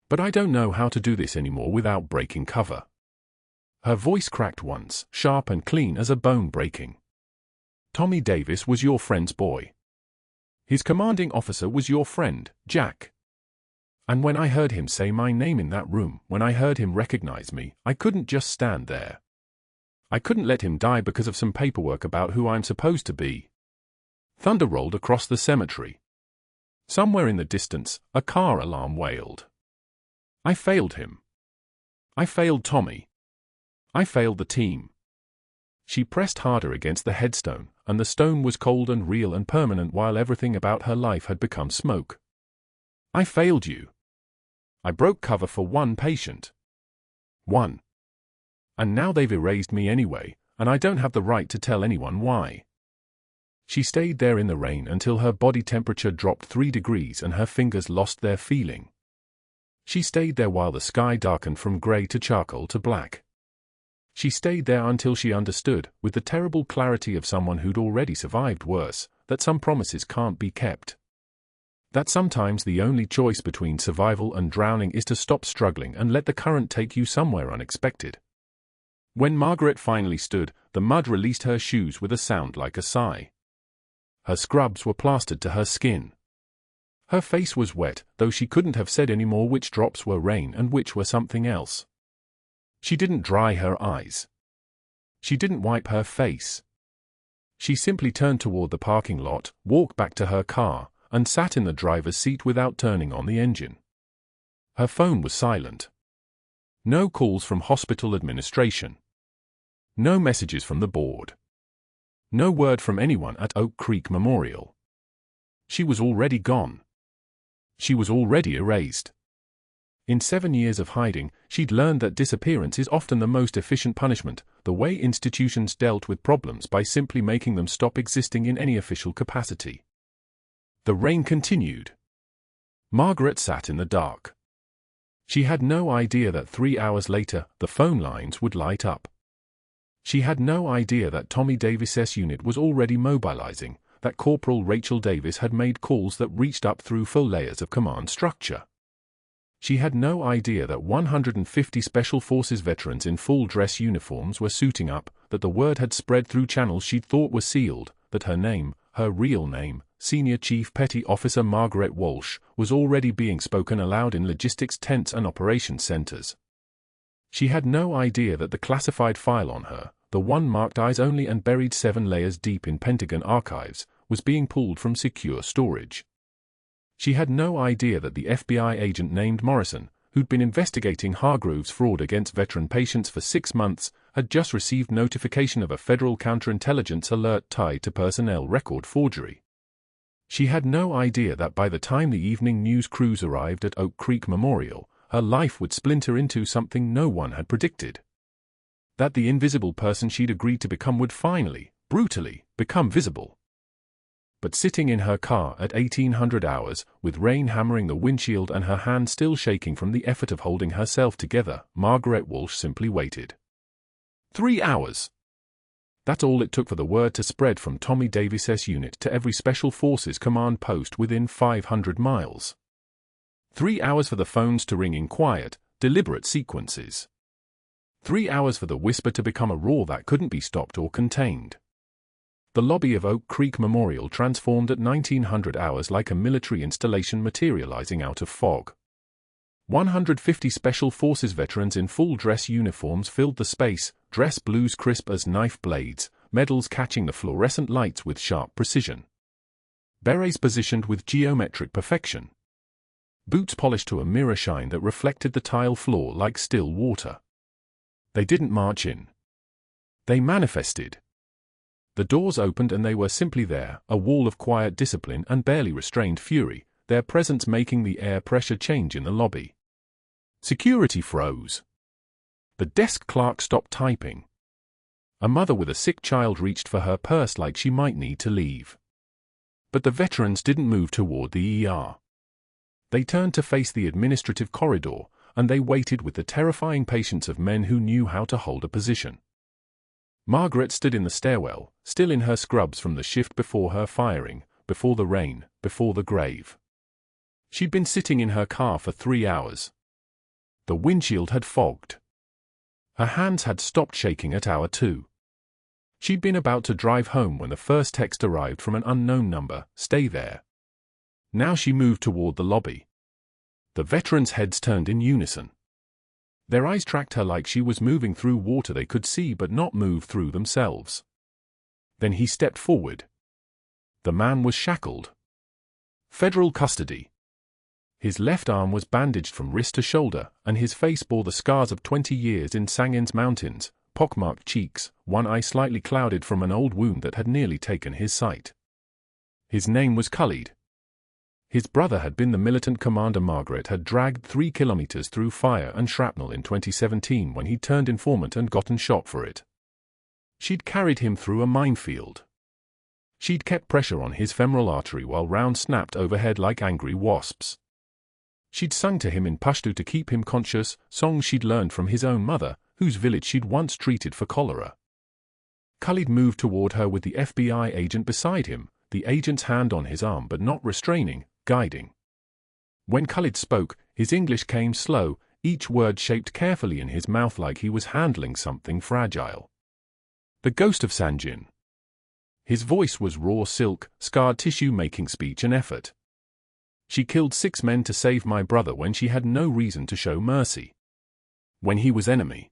"But I don't know how to do this anymore without breaking cover." Her voice cracked once, sharp and clean as a bone breaking. "Tommy Davis was your friend's boy. His commanding officer was your friend, Jack. And when I heard him say my name in that room, when I heard him recognize me, I couldn't just stand there. I couldn't let him die because of some paperwork about who I'm supposed to be." Thunder rolled across the cemetery. Somewhere in the distance, a car alarm wailed. "I failed him. I failed Tommy. I failed the team." She pressed harder against the headstone, and the stone was cold and real and permanent while everything about her life had become smoke. I failed you. I broke cover for one patient. One. And now they've erased me anyway, and I don't have the right to tell anyone why. She stayed there in the rain until her body temperature dropped 3 degrees and her fingers lost their feeling. She stayed there while the sky darkened from grey to charcoal to black. She stayed there until she understood, with the terrible clarity of someone who'd already survived worse, that some promises can't be kept. That sometimes the only choice between survival and drowning is to stop struggling and let the current take you somewhere unexpected. When Margaret finally stood, the mud released her shoes with a sound like a sigh. Her scrubs were plastered to her skin. Her face was wet, though she couldn't have said any more which drops were rain and which were something else. She didn't dry her eyes. She didn't wipe her face. She simply turned toward the parking lot, walked back to her car, and sat in the driver's seat without turning on the engine. Her phone was silent. No calls from hospital administration. No messages from the board. No word from anyone at Oak Creek Memorial. She was already gone. She was already erased. In 7 years of hiding, she'd learned that disappearance is often the most efficient punishment, the way institutions dealt with problems by simply making them stop existing in any official capacity. The rain continued. Margaret sat in the dark. She had no idea that 3 hours later, the phone lines would light up. She had no idea that Tommy Davis's unit was already mobilizing, that Corporal Rachel Davis had made calls that reached up through full layers of command structure. She had no idea that 150 Special Forces veterans in full dress uniforms were suiting up, that the word had spread through channels she'd thought were sealed, that her name, her real name, Senior Chief Petty Officer Margaret Walsh, was already being spoken aloud in logistics tents and operations centers. She had no idea that the classified file on her, the one marked eyes only and buried 7 layers deep in Pentagon archives, was being pulled from secure storage. She had no idea that the FBI agent named Morrison, who'd been investigating Hargrove's fraud against veteran patients for 6 months, had just received notification of a federal counterintelligence alert tied to personnel record forgery. She had no idea that by the time the evening news crews arrived at Oak Creek Memorial, her life would splinter into something no one had predicted. That the invisible person she'd agreed to become would finally, brutally, become visible. But sitting in her car at 1800 hours, with rain hammering the windshield and her hand still shaking from the effort of holding herself together, Margaret Walsh simply waited. 3 hours. That's all it took for the word to spread from Tommy Davis's unit to every Special Forces command post within 500 miles. 3 hours for the phones to ring in quiet, deliberate sequences. 3 hours for the whisper to become a roar that couldn't be stopped or contained. The lobby of Oak Creek Memorial transformed at 1900 hours like a military installation materializing out of fog. 150 Special Forces veterans in full dress uniforms filled the space, dress blues crisp as knife blades, medals catching the fluorescent lights with sharp precision. Berets positioned with geometric perfection. Boots polished to a mirror shine that reflected the tile floor like still water. They didn't march in. They manifested. The doors opened and they were simply there, a wall of quiet discipline and barely restrained fury, their presence making the air pressure change in the lobby. Security froze. The desk clerk stopped typing. A mother with a sick child reached for her purse like she might need to leave. But the veterans didn't move toward the ER. They turned to face the administrative corridor, and they waited with the terrifying patience of men who knew how to hold a position. Margaret stood in the stairwell, still in her scrubs from the shift before her firing, before the rain, before the grave. She'd been sitting in her car for 3 hours. The windshield had fogged. Her hands had stopped shaking at hour 2. She'd been about to drive home when the first text arrived from an unknown number, "Stay there." Now she moved toward the lobby. The veterans' heads turned in unison. Their eyes tracked her like she was moving through water they could see but not move through themselves. Then he stepped forward. The man was shackled. Federal custody. His left arm was bandaged from wrist to shoulder, and his face bore the scars of 20 years in Sangin's mountains, pockmarked cheeks, one eye slightly clouded from an old wound that had nearly taken his sight. His name was Khalid. His brother had been the militant commander Margaret had dragged 3 kilometers through fire and shrapnel in 2017 when he turned informant and gotten shot for it. She'd carried him through a minefield. She'd kept pressure on his femoral artery while rounds snapped overhead like angry wasps. She'd sung to him in Pashto to keep him conscious, songs she'd learned from his own mother, whose village she'd once treated for cholera. Khalid moved toward her with the FBI agent beside him, the agent's hand on his arm but not restraining, guiding. When Khalid spoke, his English came slow, each word shaped carefully in his mouth like he was handling something fragile. The ghost of Sangin. His voice was raw silk, scarred tissue making speech an effort. She killed 6 men to save my brother when she had no reason to show mercy. When he was enemy.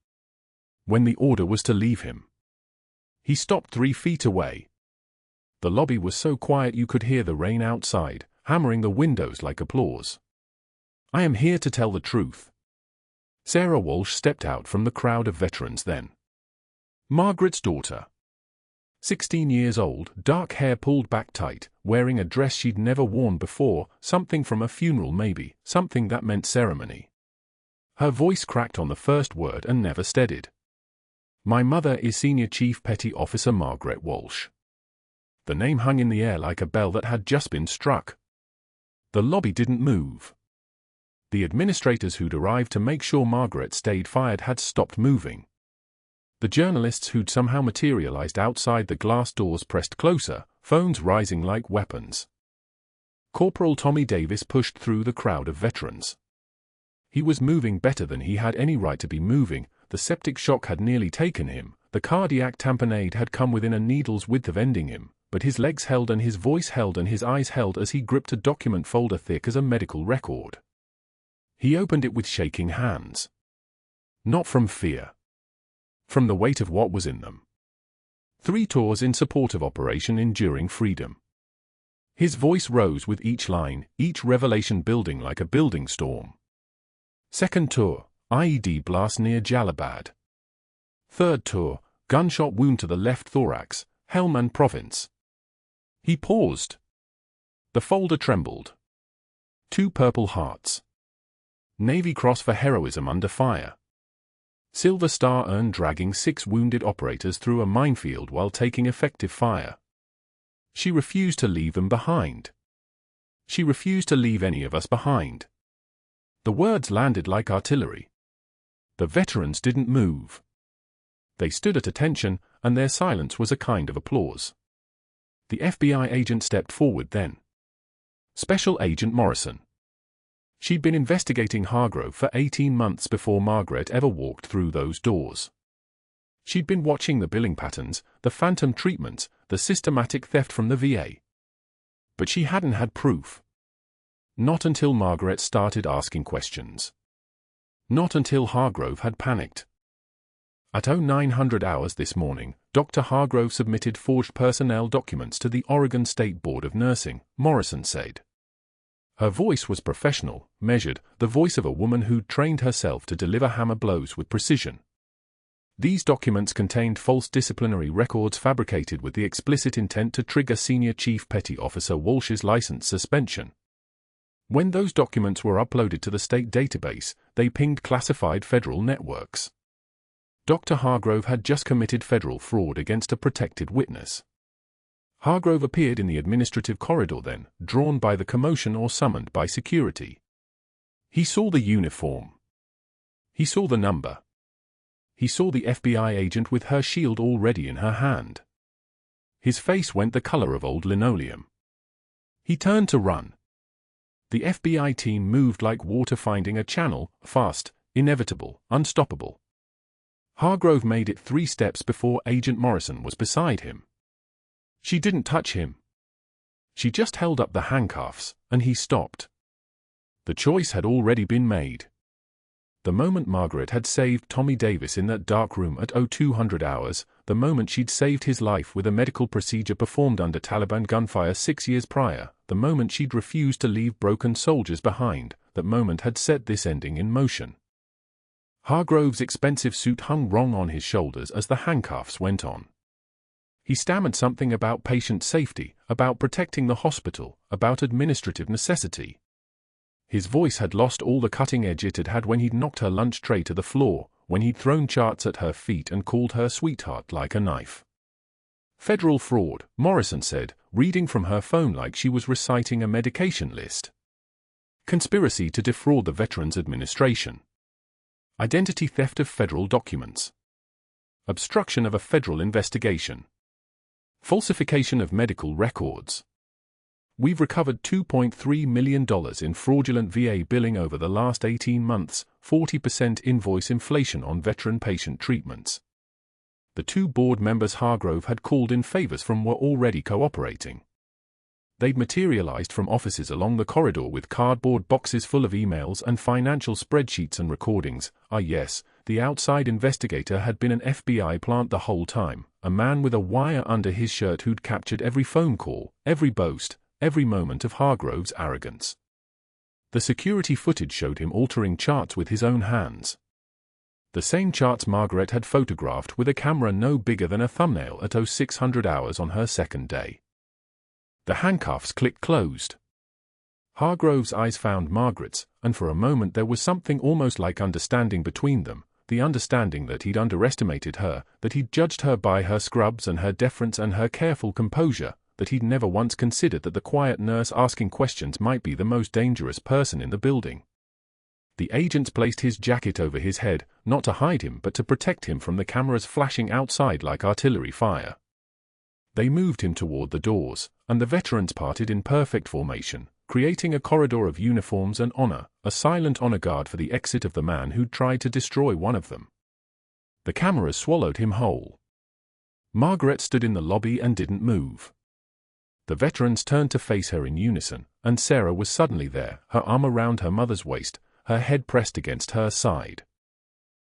When the order was to leave him. He stopped 3 feet away. The lobby was so quiet you could hear the rain outside, hammering the windows like applause. I am here to tell the truth. Sarah Walsh stepped out from the crowd of veterans then. Margaret's daughter. 16 years old, dark hair pulled back tight, wearing a dress she'd never worn before, something from a funeral maybe, something that meant ceremony. Her voice cracked on the first word and never steadied. My mother is Senior Chief Petty Officer Margaret Walsh. The name hung in the air like a bell that had just been struck. The lobby didn't move. The administrators who'd arrived to make sure Margaret stayed fired had stopped moving. The journalists who'd somehow materialized outside the glass doors pressed closer, phones rising like weapons. Corporal Tommy Davis pushed through the crowd of veterans. He was moving better than he had any right to be moving, the septic shock had nearly taken him, the cardiac tamponade had come within a needle's width of ending him, but his legs held and his voice held and his eyes held as he gripped a document folder thick as a medical record. He opened it with shaking hands. Not from fear. From the weight of what was in them. 3 tours in support of Operation Enduring Freedom. His voice rose with each line, each revelation building like a building storm. 2nd tour, IED blast near Jalabad. 3rd tour, gunshot wound to the left thorax, Helmand Province. He paused. The folder trembled. 2 Purple Hearts. Navy Cross for heroism under fire. Silver Star urn dragging 6 wounded operators through a minefield while taking effective fire. She refused to leave them behind. She refused to leave any of us behind. The words landed like artillery. The veterans didn't move. They stood at attention, and their silence was a kind of applause. The FBI agent stepped forward then. Special Agent Morrison. She'd been investigating Hargrove for 18 months before Margaret ever walked through those doors. She'd been watching the billing patterns, the phantom treatments, the systematic theft from the VA. But she hadn't had proof. Not until Margaret started asking questions. Not until Hargrove had panicked. At 0900 hours this morning, Dr. Hargrove submitted forged personnel documents to the Oregon State Board of Nursing, Morrison said. Her voice was professional, measured, the voice of a woman who'd trained herself to deliver hammer blows with precision. These documents contained false disciplinary records fabricated with the explicit intent to trigger Senior Chief Petty Officer Walsh's license suspension. When those documents were uploaded to the state database, they pinged classified federal networks. Dr. Hargrove had just committed federal fraud against a protected witness. Hargrove appeared in the administrative corridor then, drawn by the commotion or summoned by security. He saw the uniform. He saw the number. He saw the FBI agent with her shield already in her hand. His face went the color of old linoleum. He turned to run. The FBI team moved like water finding a channel, fast, inevitable, unstoppable. Hargrove made it 3 steps before Agent Morrison was beside him. She didn't touch him. She just held up the handcuffs, and he stopped. The choice had already been made. The moment Margaret had saved Tommy Davis in that dark room at 0200 hours, the moment she'd saved his life with a medical procedure performed under Taliban gunfire 6 years prior, the moment she'd refused to leave broken soldiers behind, that moment had set this ending in motion. Hargrove's expensive suit hung wrong on his shoulders as the handcuffs went on. He stammered something about patient safety, about protecting the hospital, about administrative necessity. His voice had lost all the cutting edge it had had when he'd knocked her lunch tray to the floor, when he'd thrown charts at her feet and called her sweetheart like a knife. Federal fraud, Morrison said, reading from her phone like she was reciting a medication list. Conspiracy to defraud the Veterans Administration. Identity theft of federal documents. Obstruction of a federal investigation. Falsification of medical records. We've recovered $2.3 million in fraudulent VA billing over the last 18 months, 40% invoice inflation on veteran patient treatments. The two board members Hargrove had called in favors from were already cooperating. They'd materialized from offices along the corridor with cardboard boxes full of emails and financial spreadsheets and recordings. Yes, the outside investigator had been an FBI plant the whole time, a man with a wire under his shirt who'd captured every phone call, every boast, every moment of Hargrove's arrogance. The security footage showed him altering charts with his own hands. The same charts Margaret had photographed with a camera no bigger than a thumbnail at 0600 hours on her second day. The handcuffs clicked closed. Hargrove's eyes found Margaret's, and for a moment there was something almost like understanding between them, the understanding that he'd underestimated her, that he'd judged her by her scrubs and her deference and her careful composure, that he'd never once considered that the quiet nurse asking questions might be the most dangerous person in the building. The agents placed his jacket over his head, not to hide him but to protect him from the cameras flashing outside like artillery fire. They moved him toward the doors, and the veterans parted in perfect formation, creating a corridor of uniforms and honor, a silent honor guard for the exit of the man who'd tried to destroy one of them. The cameras swallowed him whole. Margaret stood in the lobby and didn't move. The veterans turned to face her in unison, and Sarah was suddenly there, her arm around her mother's waist, her head pressed against her side.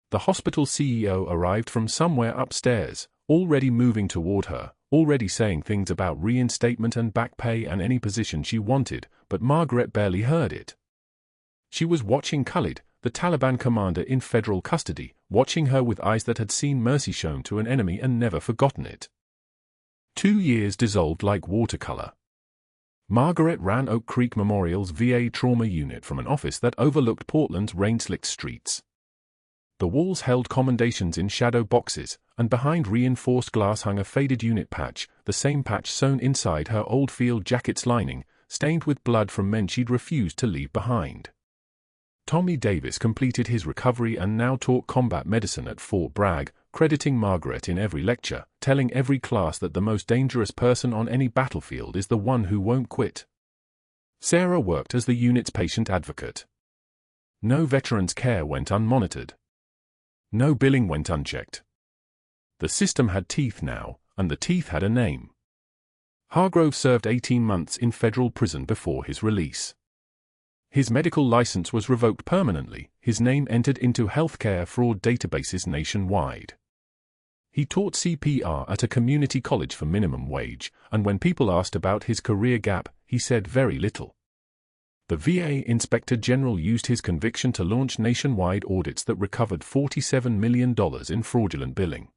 The hospital CEO arrived from somewhere upstairs, already moving toward her, already saying things about reinstatement and back pay and any position she wanted, but Margaret barely heard it. She was watching Khalid, the Taliban commander in federal custody, watching her with eyes that had seen mercy shown to an enemy and never forgotten it. 2 years dissolved like watercolor. Margaret ran Oak Creek Memorial's VA trauma unit from an office that overlooked Portland's rain-slicked streets. The walls held commendations in shadow boxes, and behind reinforced glass hung a faded unit patch, the same patch sewn inside her old field jacket's lining, stained with blood from men she'd refused to leave behind. Tommy Davis completed his recovery and now taught combat medicine at Fort Bragg, crediting Margaret in every lecture, telling every class that the most dangerous person on any battlefield is the one who won't quit. Sarah worked as the unit's patient advocate. No veterans' care went unmonitored. No billing went unchecked. The system had teeth now, and the teeth had a name. Hargrove served 18 months in federal prison before his release. His medical license was revoked permanently, his name entered into healthcare fraud databases nationwide. He taught CPR at a community college for minimum wage, and when people asked about his career gap, he said very little. The VA Inspector General used his conviction to launch nationwide audits that recovered $47 million in fraudulent billing.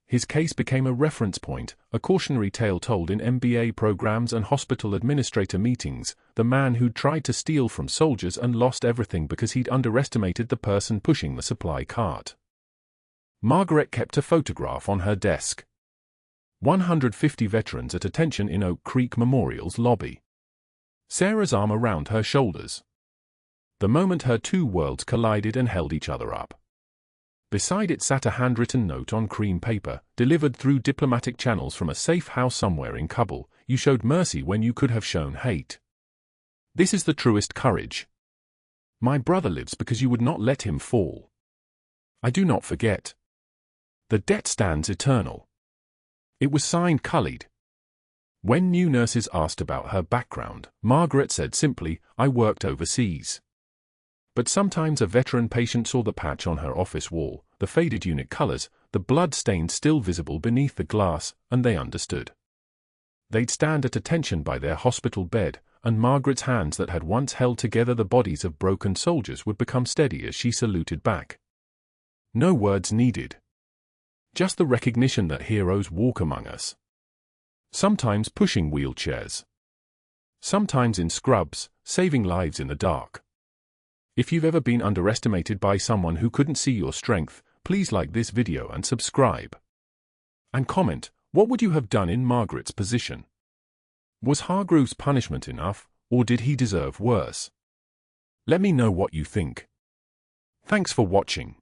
His case became a reference point, a cautionary tale told in MBA programs and hospital administrator meetings, the man who'd tried to steal from soldiers and lost everything because he'd underestimated the person pushing the supply cart. Margaret kept a photograph on her desk. 150 veterans at attention in Oak Creek Memorial's lobby. Sarah's arm around her shoulders. The moment her two worlds collided and held each other up. Beside it sat a handwritten note on cream paper, delivered through diplomatic channels from a safe house somewhere in Kabul. You showed mercy when you could have shown hate. This is the truest courage. My brother lives because you would not let him fall. I do not forget. The debt stands eternal. It was signed Khalid. When new nurses asked about her background, Margaret said simply, I worked overseas. But sometimes a veteran patient saw the patch on her office wall, the faded unit colors, the blood stain still visible beneath the glass, and they understood. They'd stand at attention by their hospital bed, and Margaret's hands that had once held together the bodies of broken soldiers would become steady as she saluted back. No words needed. Just the recognition that heroes walk among us. Sometimes pushing wheelchairs. Sometimes in scrubs, saving lives in the dark. If you've ever been underestimated by someone who couldn't see your strength, please like this video and subscribe. And comment, what would you have done in Margaret's position? Was Hargrove's punishment enough, or did he deserve worse? Let me know what you think. Thanks for watching.